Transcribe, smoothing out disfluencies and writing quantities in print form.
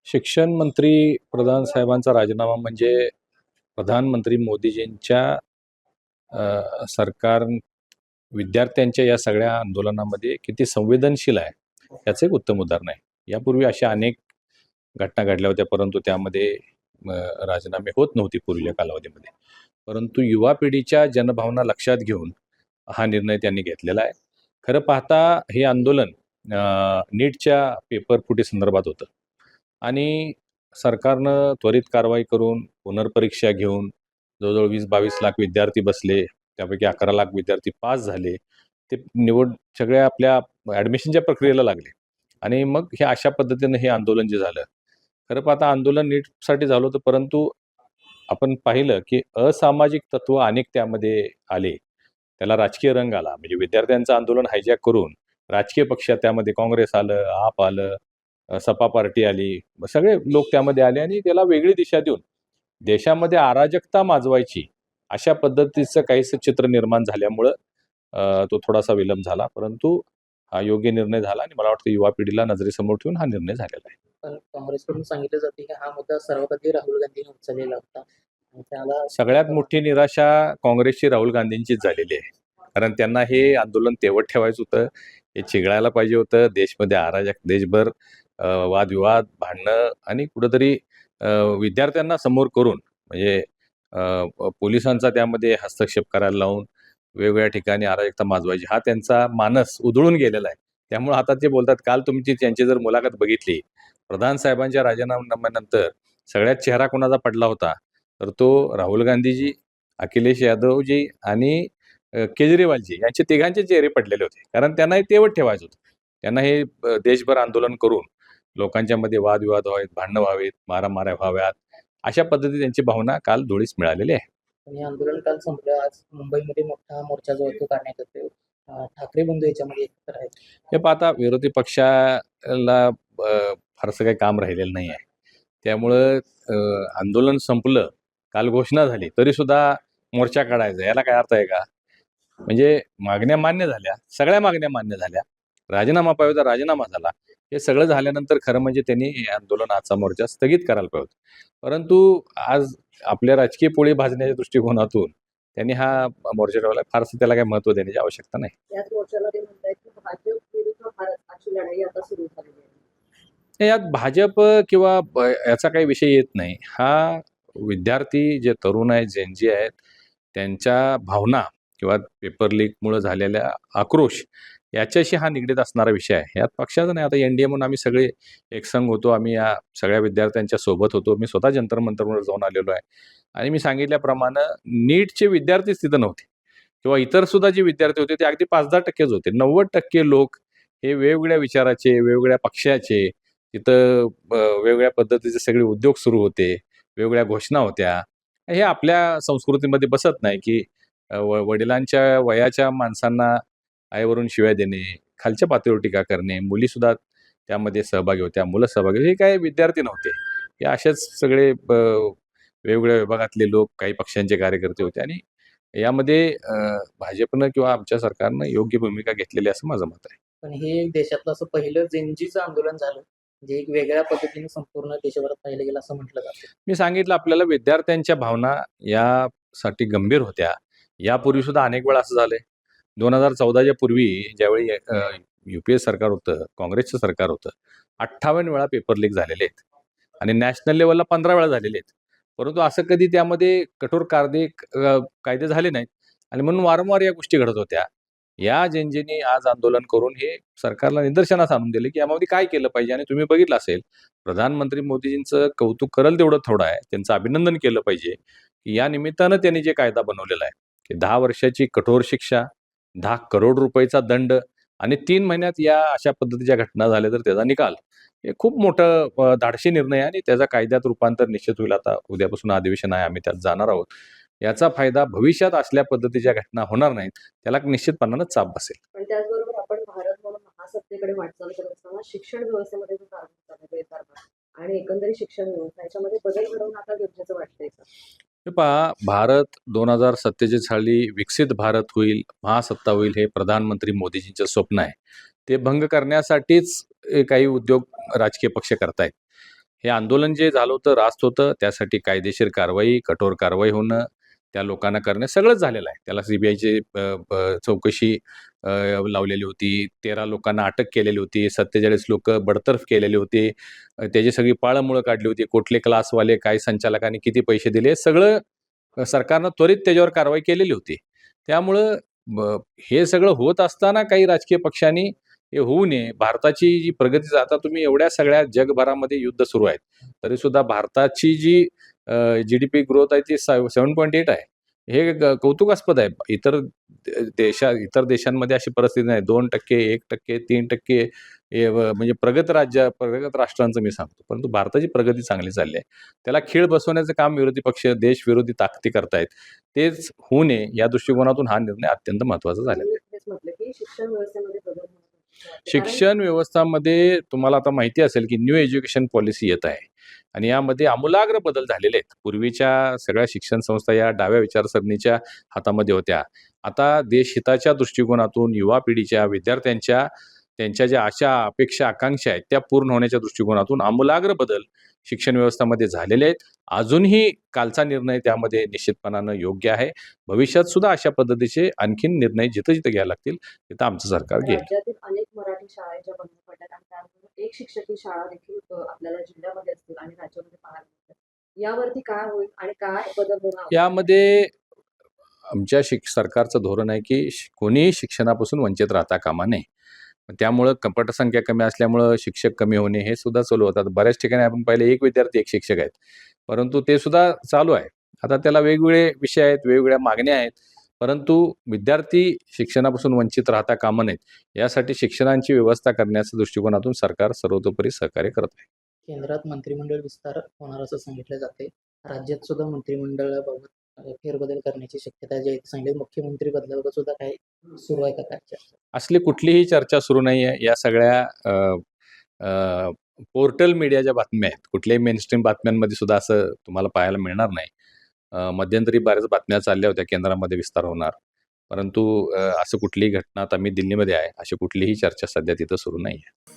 शिक्षण मंत्री प्रधान साहेबांचा राजीनामा म्हणजे प्रधानमंत्री मोदीजींच्या सरकार विद्यार्थ्यांच्या या सगळ्या आंदोलनामध्ये किती संवेदनशील आहे याचं एक उत्तम उदाहरण आहे. यापूर्वी अशा अनेक घटना घडल्या होत्या, परंतु त्यामध्ये अ, राजीनामे होत नव्हती पूर्वीच्या कालावधीमध्ये. परंतु युवा पिढीच्या जनभावना लक्षात घेऊन हा निर्णय त्यांनी घेतलेला आहे. खरं पाहता हे आंदोलन नीटच्या पेपर फुटी संदर्भात होतं आणि सरकारनं त्वरित कारवाई करून पुनर्परीक्षा घेऊन जवळजवळ 20-22 लाख विद्यार्थी बसले. त्यापैकी 11 लाख विद्यार्थी पास झाले. ते सगळ्या आपल्या ॲडमिशनच्या प्रक्रियेला लागले आणि मग हे अशा पद्धतीनं हे आंदोलन जे झालं. खरं पाहता आंदोलन नीटसाठी झालं होतं, परंतु आपण पाहिलं की असामाजिक तत्व अनेक त्यामध्ये आले. त्याला राजकीय रंग आला. म्हणजे विद्यार्थ्यांचं आंदोलन हायजॅक करून राजकीय पक्ष त्यामध्ये काँग्रेस आलं, आप आलं, सपा पार्टी आली. सगळे लोक त्यामध्ये आले आणि त्याला वेगळी दिशा देऊन देशामध्ये अराजकता माजवायची अशा पद्धतीचं काहीसं चित्र निर्माण झाल्यामुळं तो थोडासा विलंब झाला. परंतु हा योग्य निर्णय झाला आणि मला वाटतं युवा पिढीला नजरेसमोर ठेवून हा निर्णय झालेला आहे. पण काँग्रेसकडून सांगितलं जाते की हा मुद्दा सर्वप्रथम राहुल गांधींनी उचललेला होता आणि त्याला सगळ्यात मोठी निराशा काँग्रेसची राहुल गांधींचीच झालेली आहे. कारण त्यांना हे आंदोलन तेवढं ठेवायचं होतं. हे चिघळायला पाहिजे होतं. देशमध्ये अराजक, देशभर वादविवाद, भांडणं आणि कुठेतरी विद्यार्थ्यांना समोर करून म्हणजे पोलिसांचा त्यामध्ये हस्तक्षेप करायला लावून वेगवेगळ्या ठिकाणी अराजकता माजवायची हा त्यांचा मानस उधळून गेलेला आहे. त्यामुळे आता ते बोलतात, काल तुमची त्यांची जर मुलाखत बघितली, प्रधान साहेबांच्या राजीनाम्यानंतर सगळ्यात चेहरा कोणाचा पडला होता, तर तो राहुल गांधीजी, अखिलेश यादवजी आणि केजरीवालजी यांचे तिघांचे चेहरे पडलेले होते. कारण त्यांना हे तेवढं ठेवायचं होतं. त्यांना हे देशभर आंदोलन करून लोकांच्यामध्ये वादविवाद व्हावेत, भांडणं व्हावेत, मारामाऱ्या व्हाव्यात, अशा पद्धतीने त्यांची भावना काल धुळीस मिळालेली आहे. हे आंदोलन काल संपलं. आज मुंबईमध्ये मोठा मोर्चा जो आहे तो काढण्यात येतोय. ठाकरे बंधू याच्यामध्ये एकत्र आहेत. हे पाहता विरोधी पक्षाला फारसं काही काम राहिलेलं नाही आहे. त्यामुळं आंदोलन संपलं, काल घोषणा झाली, तरीसुद्धा मोर्चा काढायचा याला काय अर्थ आहे का? म्हणजे मागण्या मान्य झाल्या, सगळ्या मागण्या मान्य झाल्या. राजीनामा पाहिजे होता, राजीनामा झाला. हे सगळं झाल्यानंतर खरं म्हणजे त्यांनी हे आंदोलन, आजचा मोर्चा स्थगित करायला पाहिजे होता. परंतु आज आपल्या राजकीय पोळी भाजण्याच्या दृष्टिकोनातून त्यांनी हा मोर्चा ठेवला. फारसं त्याला काही महत्त्व देण्याची आवश्यकता नाही. याच मोर्चाला ते म्हणतायत की भाजप विरुद्ध भारत अशी लढाई आता सुरू झालेली आहे. यात भाजप किंवा याचा काही विषय येत नाही. हा विद्यार्थी जे तरुण आहेत, जेन आहेत, त्यांच्या भावना किंवा पेपर लीकमुळे झालेल्या आक्रोश याच्याशी हा निगडीत असणारा विषय आहे. यात पक्षाचा नाही. आता एन-डी-ए म्हणून आम्ही सगळे एकसंघ होतो. आम्ही या सगळ्या विद्यार्थ्यांच्या सोबत होतो. मी स्वतः जंतर मंतरवर जाऊन आलेलो आहे आणि मी सांगितल्याप्रमाणे नीटचे विद्यार्थीच तिथं नव्हते किंवा इतर सुद्धा जे विद्यार्थी होते ते अगदी 5-10% होते. 90% लोक हे वेगवेगळ्या विचाराचे, वेगवेगळ्या पक्षाचे, तिथं वेगवेगळ्या पद्धतीचे सगळे उद्योग सुरू होते, वेगवेगळ्या घोषणा होत्या. हे आपल्या संस्कृतीमध्ये बसत नाही, की वडिलांच्या वयाच्या माणसांना आईवरून शिव्या देणे, खालच्या पातळीवर टीका करणे, मुलीसुद्धा त्यामध्ये सहभागी होत्या, मुलं सहभागी होती. हे काही विद्यार्थी नव्हते. हे असेच सगळे वेगवेगळ्या विभागातले लोक, काही पक्षांचे कार्यकर्ते होते आणि यामध्ये भाजपनं किंवा आमच्या सरकारनं योग्य भूमिका घेतलेली असं माझं मत आहे. पण हे देशातलं असं पहिलं जेनजीचं आंदोलन झालं, जे एक वेगळ्या पद्धतीने संपूर्ण देशभरात पाहिलं गेलं असं म्हटलं जातं. मी सांगितलं आपल्याला विद्यार्थ्यांच्या भावना यासाठी गंभीर होत्या. यापूर्वी सुद्धा अनेक वेळा असं झालंय. 2014च्या पूर्वी ज्यावेळी यू-पी-ए सरकार होतं, काँग्रेसचं सरकार होतं, 58 वेळा पेपर लीक झालेले आहेत आणि नॅशनल लेव्हलला 15 वेळा झालेले आहेत. परंतु असं कधी त्यामध्ये कठोर कायदे झाले नाहीत आणि म्हणून वारंवार या गोष्टी घडत होत्या. या जनतेने आज आंदोलन करून हे सरकारला निदर्शनास आणून दिले, की यामध्ये काय केलं पाहिजे आणि तुम्ही बघितलं असेल, प्रधानमंत्री मोदीजींचं कौतुक करेल तेवढं थोडं आहे. त्यांचं अभिनंदन केलं पाहिजे, की या निमित्तानं त्यांनी जे कायदा बनवलेला आहे, की 10 वर्षाची कठोर शिक्षा, 10 करोड रुपयेचा दंड आणि 3 महिन्यात या अशा पद्धतीच्या घटना झाल्या तर त्याचा निकाल. हे खूप मोठं धाडसी निर्णय आहे आणि त्याचा कायद्यात रूपांतर निश्चित होईल. आता उद्यापासून अधिवेशन आहे, आम्ही त्यात जाणार आहोत. याचा फायदा भविष्यात असल्या पद्धतीच्या घटना होणार नाहीत, त्याला निश्चितपणानं चाप बसेल. पण त्याचबरोबर आपण भारत म्हणून महासत्तेकडे वाटचाल करत असताना शिक्षण व्यवस्थेमध्ये जो कारभार चालू आहे, गैरकारभार आणि एकंदरीत शिक्षण व्यवस्था याच्यामध्ये बदल घडवून आता गरजेचं वाटतंय का? हे पहा, भारत 2047 साली विकसित भारत होईल, महासत्ता होईल, हे प्रधानमंत्री मोदीजींचं स्वप्न आहे. ते भंग करण्यासाठीच काही उद्योग राजकीय पक्ष करतायत. हे आंदोलन जे झालं होतं, रास्त होतं, त्यासाठी कायदेशीर कारवाई, कठोर कारवाई होणं, त्या लोकांना करणं सगळंच झालेलं आहे. त्याला सीबीआयची चौकशी लावलेली होती. 13 लोकांना अटक केलेली होती. 47 लोकं बडतर्फ केलेली होती. त्याची सगळी पाळंमुळं काढली होती. कुठले क्लासवाले, काय संचालकांनी किती पैसे दिले, सगळं सरकारनं त्वरित त्याच्यावर कारवाई केलेली होती. त्यामुळं हे सगळं होत असताना काही राजकीय पक्षांनी हे होऊ नये. भारताची जी प्रगती आता तुम्ही एवढ्या सगळ्या जगभरामध्ये युद्ध सुरू आहेत. तरीसुद्धा भारताची जी GDP ग्रोथ आहे ती 7.8 आहे. हे कौतुकास्पद आहे. इतर देशांमध्ये अशी परिस्थिती नाही. 2%, 1%, 3% म्हणजे प्रगत राष्ट्रांचं मी सांगतो. परंतु भारताची प्रगती चांगली चालली आहे. त्याला खीळ बसवण्याचं काम विरोधी पक्ष, देशविरोधी ताकदी करतायत. तेच होऊ नये या दृष्टिकोनातून हा निर्णय अत्यंत महत्त्वाचा झालेला आहे. मी तेच म्हटलं की शिक्षण व्यवस्थेमध्ये बदल होणं गरजेचं वाटतं. कारण शिक्षण व्यवस्थामध्ये तुम्हाला आता माहिती असेल की न्यू एज्युकेशन पॉलिसी येत आहे आणि यामध्ये आमूलाग्र बदल झालेले आहेत. पूर्वीच्या सगळ्या शिक्षण संस्था या डाव्या विचारसरणीच्या हातामध्ये होत्या. आता देशहिताच्या दृष्टिकोनातून युवा पिढीच्या, विद्यार्थ्यांच्या, त्यांच्या ज्या आशा, अपेक्षा, आकांक्षा आहेत त्या पूर्ण होण्याच्या दृष्टिकोनातून आमूलाग्र बदल शिक्षण व्यवस्थामध्ये झालेले आहेत. अजूनही कालचा निर्णय त्यामध्ये निश्चितपणानं योग्य आहे. भविष्यात सुद्धा अशा पद्धतीचे आणखीन निर्णय जिथं घ्यायला लागतील तिथं आमचं सरकार घेईल. राज्यातील अनेक मराठी शाळा ज्या बंद पडल्यात आणि त्यानंतर एक शिक्षकी शाळा देखील आपल्याला जिल्ह्यामध्ये असतील आणि राज्यामध्ये पाहायला मिळतात. यावरती काय होईल आणि काय बदल होणार? यामध्ये आमच्या सरकारचं धोरण आहे की कोणीही शिक्षणापासून वंचित राहता कामा नये. त्यामुळं पटसंख्या कमी असल्यामुळं शिक्षक कमी होणे हे सुद्धा चालू होतात. बऱ्याच ठिकाणी आपण पाहिले 1 विद्यार्थी 1 शिक्षक आहेत. परंतु ते सुद्धा चालू आहे. आता त्याला वेगवेगळे विषय आहेत, वेगवेगळ्या मागण्या आहेत. परंतु विद्यार्थी शिक्षणापासून वंचित राहता कामा नयेत यासाठी शिक्षणाची व्यवस्था करण्याच्या दृष्टिकोनातून सरकार सर्वतोपरी सहकार्य करत आहे. केंद्रात मंत्रिमंडळ विस्तार होणार असं सांगितलं जाते. राज्यात सुद्धा मंत्रिमंडळाबाबत फेरबदल करण्याची शक्यता जी आहे ती सांगितली. मुख्यमंत्री बदलाबाबत सुद्धा काही सुरू आहे का काय चर्चा? असली कुठलीही चर्चा सुरू नाही आहे. या सगळ्या पोर्टल मीडियाच्या बातम्या आहेत. कुठल्याही मेनस्ट्रीम बातम्यांमध्ये सुद्धा असं तुम्हाला पाहायला मिळणार नाही. मध्यंतरी बऱ्याच बातम्या चालल्या होत्या केंद्रामध्ये विस्तार होणार. परंतु असं कुठलीही घटना आता मी दिल्लीमध्ये आहे, अशी कुठलीही चर्चा सध्या तिथं सुरू नाही आहे.